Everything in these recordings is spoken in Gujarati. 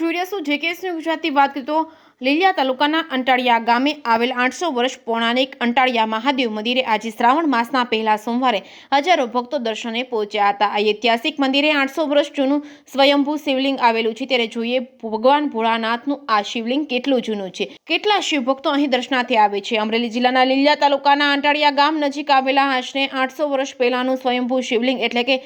જોઈ રહ્યા છો જેકેએસની ગુજરાતી વાત કરીએ તો લીલિયા તાલુકાના અંટાળિયા ગામે આવેલ 800 વર્ષ પૌરાણિક અંટાળિયા મહાદેવ મંદિરે આજે શ્રાવણ માસના પહેલા સોમવારે હજારો ભક્તો દર્શને પહોંચ્યા હતા। આ ઐતિહાસિક મંદિરે 800 વર્ષ જૂનું સ્વયંભૂ શિવલિંગ આવેલું છે, ત્યારે જોઈએ ભગવાન ભોળાનાથનું આ શિવલિંગ કેટલું જૂનું છે, કેટલા શિવભક્તો અહીં દર્શનાર્થે આવે છે। અમરેલી જિલ્લાના લીલિયા તાલુકાના અંટાળિયા ગામ નજીક આવેલા આશરે 800 વર્ષ પહેલાનું સ્વયંભૂ શિવલિંગ એટલે કે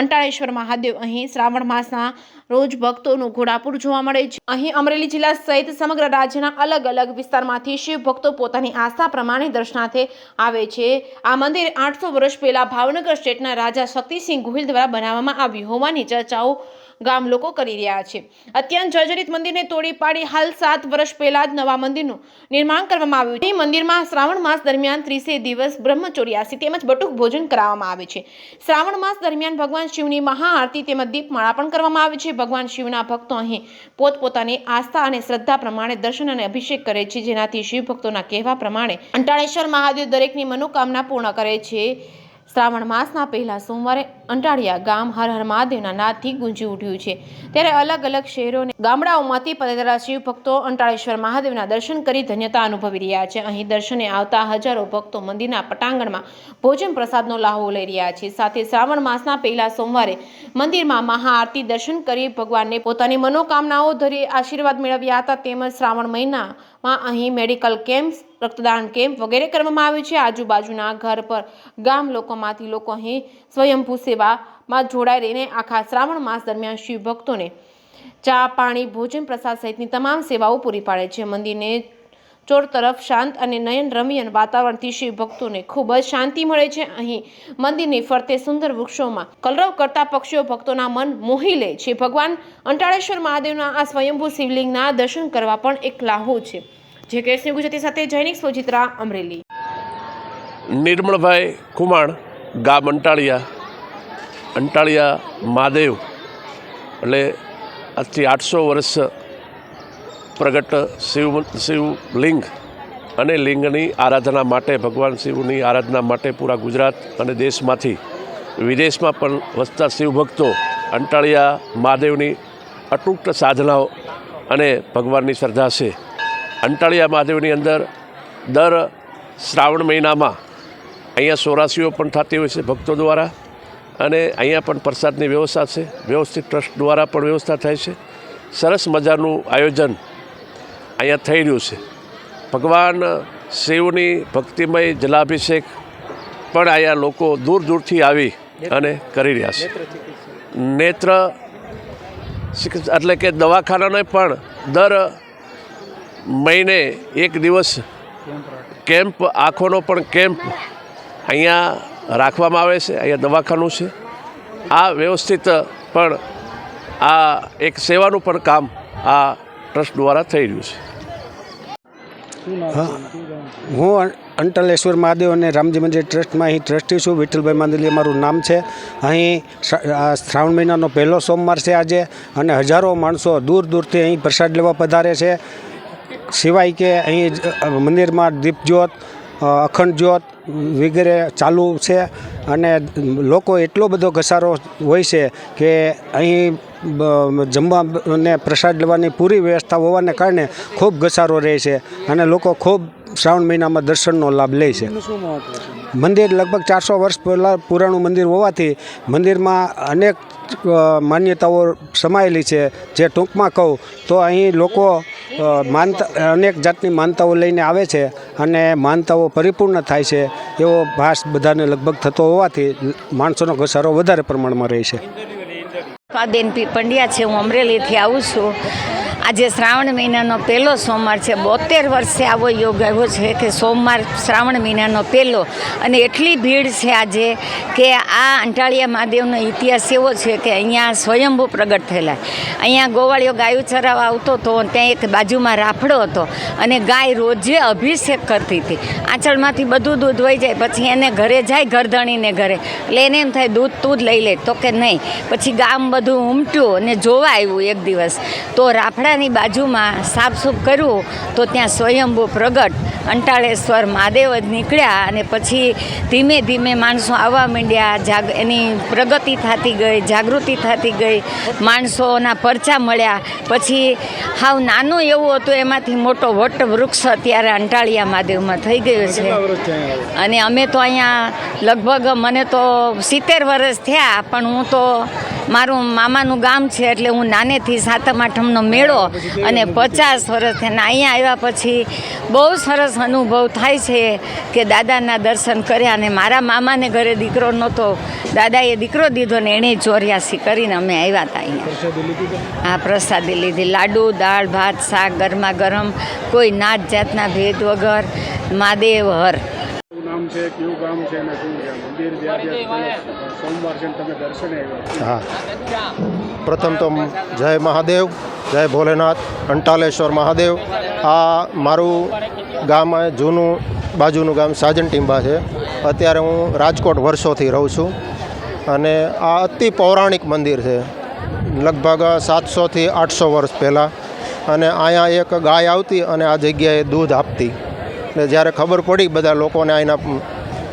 અંટાળેશ્વર મહાદેવ અહીં શ્રાવણ માસના રોજ ભક્તોનું ઘોડાપુર જોવા મળે છે। અહીં અમરેલી જિલ્લા સહિત સમગ્ર રાજ્યના અલગ અલગ વિસ્તારમાંથી શિવ ભક્તો પોતાની આસ્થા પ્રમાણે દર્શનાર્થે આવે છે। આ મંદિર 800 વર્ષ પહેલા ભાવનગર સ્ટેટના રાજા શક્તિસિંહ ગોહિલ દ્વારા બનાવવામાં આવ્યું હોવાની ચર્ચાઓ ગામ લોકો કરી રહ્યા છે। અત્યંત જર્જરિત મંદિરને તોડી પાડી હાલ 7 વર્ષ પહેલા જ નવા મંદિરનું નિર્માણ કરવામાં આવ્યું છે। મંદિરમાં શ્રાવણ માસ દરમિયાન 30 દિવસ બ્રહ્મચર્યાસી તેમજ બટુક ભોજન કરવામાં આવે છે। શ્રાવણ માસ દરમિયાન ભગવાન શિવની મહાઆરતી તેમજ દીપમાળા પણ કરવામાં આવે છે। ભગવાન શિવના ભક્તો અહીં પોતપોતાની આસ્થા અને શ્રદ્ધા પ્રમાણે દર્શન અને અભિષેક કરે છે, જેનાથી શિવ ભક્તોના કહેવા પ્રમાણે અંટાળેશ્વર મહાદેવ દરેકની મનોકામના પૂર્ણ કરે છે। શ્રાવણ માસના પહેલા સોમવારે અંટાળિયા ગામ હર હર મહાદેવના નાદથી ગુંજી ઉઠ્યું છે, ત્યારે અલગ અલગ શહેરો અને ગામડાઓમાંથી પધારેલા શિવ ભક્તો અંટાળેશ્વર મહાદેવના દર્શન કરી ધન્યતા અનુભવી રહ્યા છે। અહીં દર્શને આવતા હજારો ભક્તો મંદિરના પટાંગણમાં ભોજન પ્રસાદનો લાહવો લઈ રહ્યા છે। સાથે શ્રાવણ માસના પહેલા સોમવારે મંદિરમાં મહાઆરતી દર્શન કરી ભગવાનને પોતાની મનોકામનાઓ ધરી આશીર્વાદ મેળવ્યા હતા। તેમજ શ્રાવણ મહિનામાં અહીં મેડિકલ કેમ્પ, રક્તદાન કેમ્પ વગેરે કરવામાં આવ્યું છે। આજુબાજુના ઘર પર ગામ લોકોમાંથી લોકો અહીં સ્વયંભૂ સેવામાં જોડાઈ રહીને આખા શ્રાવણ માસ દરમિયાન શિવ ભક્તોને ચા, પાણી, ભોજન પ્રસાદ સહિતની તમામ સેવાઓ પૂરી પાડે છે। મંદિરને ચોર તરફ શાંત અને નયન રમ્ય વાતાવરણથી શિવ ભક્તોને ખૂબ જ શાંતિ મળે છે। અહીં મંદિરની ફરતે સુંદર વૃક્ષોમાં કલરવ કરતા પક્ષીઓ ભક્તોના મન મોહી લે છે। ભગવાન અંટાળેશ્વર મહાદેવના આ સ્વયંભૂ શિવલિંગના દર્શન કરવા પણ એક લાહવો છે। જેકેએસની ગુજરાતી સાથે જૈનિક સોજિત્રા, અમરેલી। નિર્મળભાઈ કુમાણ, ગામ અંટાળિયા મહાદેવ એટલે આજથી 800 વર્ષ પ્રગટ શિવલિંગ અને લિંગની આરાધના માટે, ભગવાન શિવની આરાધના માટે પૂરા ગુજરાત અને દેશમાંથી વિદેશમાં પણ વસતા શિવભક્તો અંટાળિયા મહાદેવની અતૂટ સાધનાઓ અને ભગવાનની શ્રદ્ધા છે। અંટાળિયા મહાદેવની અંદર દર શ્રાવણ મહિનામાં અહીંયા સોરાશીઓ પણ થતી હોય છે ભક્તો દ્વારા, અને અહીંયા પણ પ્રસાદની વ્યવસ્થા છે, વ્યવસ્થિત ટ્રસ્ટ દ્વારા પણ વ્યવસ્થા થાય છે। સરસ મજાનું આયોજન અહીંયા થઈ રહ્યું છે। ભગવાન શિવની ભક્તિમય જલાભિષેક પણ અહીંયા લોકો દૂર દૂરથી આવી અને કરી રહ્યા છે। નેત્ર એટલે કે દવાખાનાને પણ દર મહિને એક દિવસ કેમ્પ, આંખોનો પણ કેમ્પ અહીંયા રાખવામાં આવે છે। અહીંયા દવાખાનું છે। આ વ્યવસ્થિત પણ આ એક સેવાનું પણ કામ આ ટ્રસ્ટ દ્વારા થઈ રહ્યું છે। હું અંટાળેશ્વર મહાદેવ અને રામજી મંદિર ટ્રસ્ટમાં અહીં ટ્રસ્ટી છું। વિઠ્ઠલભાઈ માંદલિયા મારું નામ છે। અહીં શ્રાવણ મહિનાનો પહેલો સોમવાર છે આજે, અને હજારો માણસો દૂર દૂરથી અહીં પ્રસાદ લેવા પધારે છે। સિવાય કે અહીં મંદિરમાં દીપજ્યોત, અખંડ જ્યોત વગેરે ચાલુ છે, અને લોકો એટલો બધો ઘસારો હોય છે કે અહીં જમવા અને પ્રસાદ લેવાની પૂરી વ્યવસ્થા હોવાને કારણે ખૂબ ઘસારો રહે છે, અને લોકો ખૂબ શ્રાવણ મહિનામાં દર્શનનો લાભ લે છે। મંદિર લગભગ 400 વર્ષ પહેલાં પુરાણું મંદિર હોવાથી મંદિરમાં અનેક માન્યતાઓ સમાયેલી છે। જે ટૂંકમાં કહું તો અહીં લોકો અનેક જાતની માનતાઓ લઈને આવે છે, અને માનતાઓ પરિપૂર્ણ થાય છે એવો ભાસ બધાને લગભગ થતો હોવાથી માણસોનો ઘસારો વધારે પ્રમાણમાં રહે છે। સ્વાદેન પી પંડ્યા છે, હું અમરેલીથી આવું છું। આજે શ્રાવણ મહિનાનો પહેલો સોમવાર છે। 72 વર્ષે આવો યોગ આવ્યો છે કે સોમવાર શ્રાવણ મહિનાનો પહેલો, અને એટલી ભીડ છે આજે કે આ અંટાળિયા મહાદેવનો ઇતિહાસ એવો છે કે અહીંયા સ્વયંભૂ પ્રગટ થયેલા। અહીંયા ગોવાળિયો ગાયું ચરાવવા આવતો હતો, ત્યાં એક બાજુમાં રાફડો હતો, અને ગાય રોજે અભિષેક કરતી હતી। આંચળમાંથી બધું દૂધ વહી જાય, પછી એને ઘરે જાય, ઘરધણીને ઘરે, એટલે એને એમ થાય દૂધ તું જ લઈ લે, તો કે નહીં। પછી ગામ બધું ઉમટ્યું અને જોવા આવ્યું એક દિવસ, તો રાફડા રસ્તાની બાજુમાં સાફસૂફ કર્યું તો ત્યાં સ્વયંભૂ પ્રગટ અંટાળેશ્વર મહાદેવ જ નીકળ્યા અને પછી ધીમે ધીમે માણસો આવવા માંડ્યા. એની પ્રગતિ થતી ગઈ, જાગૃતિ થતી ગઈ, માણસોના પરચા મળ્યા. પછી હાવ નાનું એવું હતું એમાંથી મોટો વટ વૃક્ષ અત્યારે અંટાળિયા મહાદેવમાં થઈ ગયો છે. અને અમે તો અહીંયા લગભગ મને તો 70 વર્ષ થયા, પણ હું તો મારું મામાનું ગામ છે એટલે હું નાનેથી સાતમ આઠમનો મેળો અને 50 વર્ષ થયા. અહીંયા આવ્યા પછી બહુ સરસ અનુભવ થાય છે કે દાદાના દર્શન કર્યા. અને મારા મામાને ઘરે દીકરો નહોતો, દાદાએ દીકરો દીધો ને એણે 84 કરીને અમે આવ્યા હતા અહીંયા. હા, પ્રસાદી લીધી, લાડુ, દાળ, ભાત, શાક, ગરમા ગરમ, કોઈ નાત જાતના ભેદ વગર. મહાદેવ હર. નામ છે, કયું ગામ છે અને શું છે મંદિર જે આજે સોમવાર છે તમે દર્શને આવ્યા? હા, પ્રથમ તો જય મહાદેવ, જય ભોલેનાથ, અંટાલેશ્વર મહાદેવ. આ મારું ગામ જૂનું બાજુનું ગામ સાજનટીંબા છે. અત્યારે હું રાજકોટ વર્ષોથી રહું છું અને આ અતિ પૌરાણિક મંદિર છે, લગભગ 700 થી 800 વર્ષ પહેલાં. અને અહીંયા એક ગાય આવતી અને આ જગ્યાએ દૂધ આપતી. એટલે જ્યારે ખબર પડી બધા લોકોને અહીંના,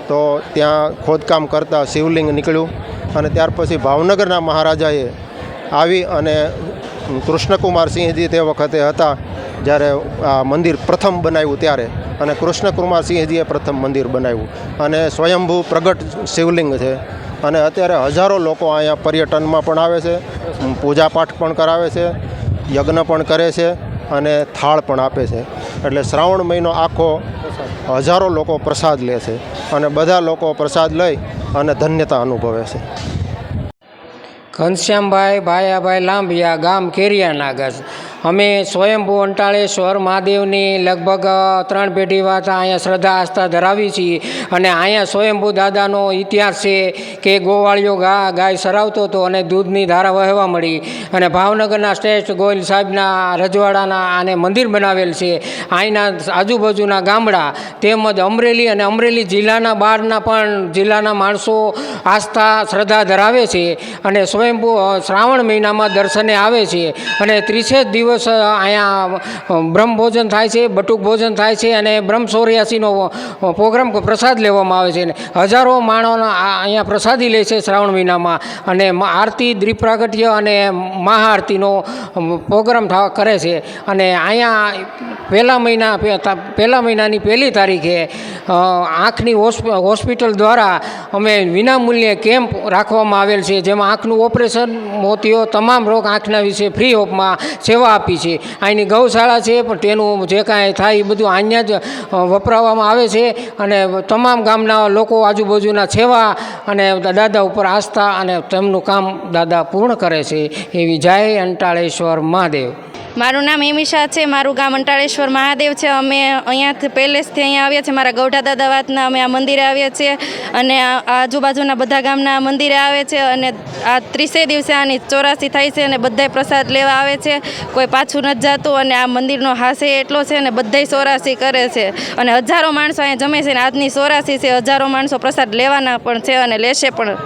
તો ત્યાં ખોદકામ કરતાં શિવલિંગ નીકળ્યું. અને ત્યાર પછી ભાવનગરના મહારાજાએ આવી અને કૃષ્ણકુમાર સિંહજી તે વખતે હતા જ્યારે આ મંદિર પ્રથમ બનાવ્યું ત્યારે, અને કૃષ્ણકુમાર સિંહજીએ પ્રથમ મંદિર બનાવ્યું અને સ્વયંભૂ પ્રગટ શિવલિંગ છે. અને અત્યારે હજારો લોકો અહીંયા પર્યટનમાં પણ આવે છે, પૂજાપાઠ પણ કરાવે છે, યજ્ઞ પણ કરે છે અને થાળ પણ આપે છે. એટલે શ્રાવણ મહિનો આખો હજારો લોકો પ્રસાદ લે છે અને બધા લોકો પ્રસાદ લઈ અને ધન્યતા અનુભવે છે. ઘનશ્યામભાઈ ભાયાભાઈ લાંભિયા, ગામ કેરિયાનાગર. અમે સ્વયંભૂ અંટાળેશ્વર મહાદેવની લગભગ 3 પેઢી વાત અહીંયા શ્રદ્ધા આસ્થા ધરાવી છીએ. અને અહીંયા સ્વયંભૂ દાદાનો ઇતિહાસ છે કે ગોવાળિયો ગાય સરાવતો હતો અને દૂધની ધારા વહેવા મળી. અને ભાવનગરના શ્રેષ્ઠ ગોયલ સાહેબના રજવાડાના આને મંદિર બનાવેલ છે. અહીંના આજુબાજુના ગામડા તેમજ અમરેલી અને અમરેલી જિલ્લાના બહારના પણ જિલ્લાના માણસો આસ્થા શ્રદ્ધા ધરાવે છે અને સ્વયંભૂ શ્રાવણ મહિનામાં દર્શને આવે છે. અને 30 દિવસ અહીંયા બ્રહ્મભોજન થાય છે, બટુક ભોજન થાય છે અને બ્રહ્મસોર્યાસીનો પ્રોગ્રામ પ્રસાદ લેવામાં આવે છે. હજારો માણસો અહીંયા પ્રસાદી લે છે શ્રાવણ મહિનામાં. અને આરતી, દ્વીપ પ્રાગટ્ય અને મહાઆરતીનો પ્રોગ્રામ કરે છે. અને અહીંયા પહેલા મહિનાની 1 તારીખે આંખની હોસ્પિટલ દ્વારા અમે વિનામૂલ્યે કેમ્પ રાખવામાં આવેલ છે, જેમાં આંખનું ઓપરેશન, મોતિયો, તમામ રોગ આંખના વિશે ફ્રી ઓફમાં સેવા આપી છે. અહીંની ગૌશાળા છે પણ તેનું જે કાંઈ થાય એ બધું અહીંયા જ વપરાવવામાં આવે છે. અને તમામ ગામના લોકો આજુબાજુના સેવા અને દાદા ઉપર આસ્થા અને તેમનું કામ દાદા પૂર્ણ કરે છે. એવી જય અંટાળેશ્વર મહાદેવ. મારું નામ હેમિશા છે, મારું ગામ અંટાળેશ્વર મહાદેવ છે. અમે અહીંયાથી પહેલેથી અહીંયા આવ્યા છીએ, મારા ગૌઢા દાદા વાતના અમે આ મંદિરે આવ્યા છીએ અને આજુબાજુના બધા ગામના મંદિરે આવે છે. અને આ 30 દિવસે આની 84 થાય છે અને બધાય પ્રસાદ લેવા આવે છે, કોઈ પાછું નથી જતું. અને આ મંદિરનો હાસે એટલો છે અને બધાય 84 કરે છે અને હજારો માણસો અહીંયા જમે છે. અને આજની 84 છે, હજારો માણસો પ્રસાદ લેવાના પણ છે અને લેશે પણ.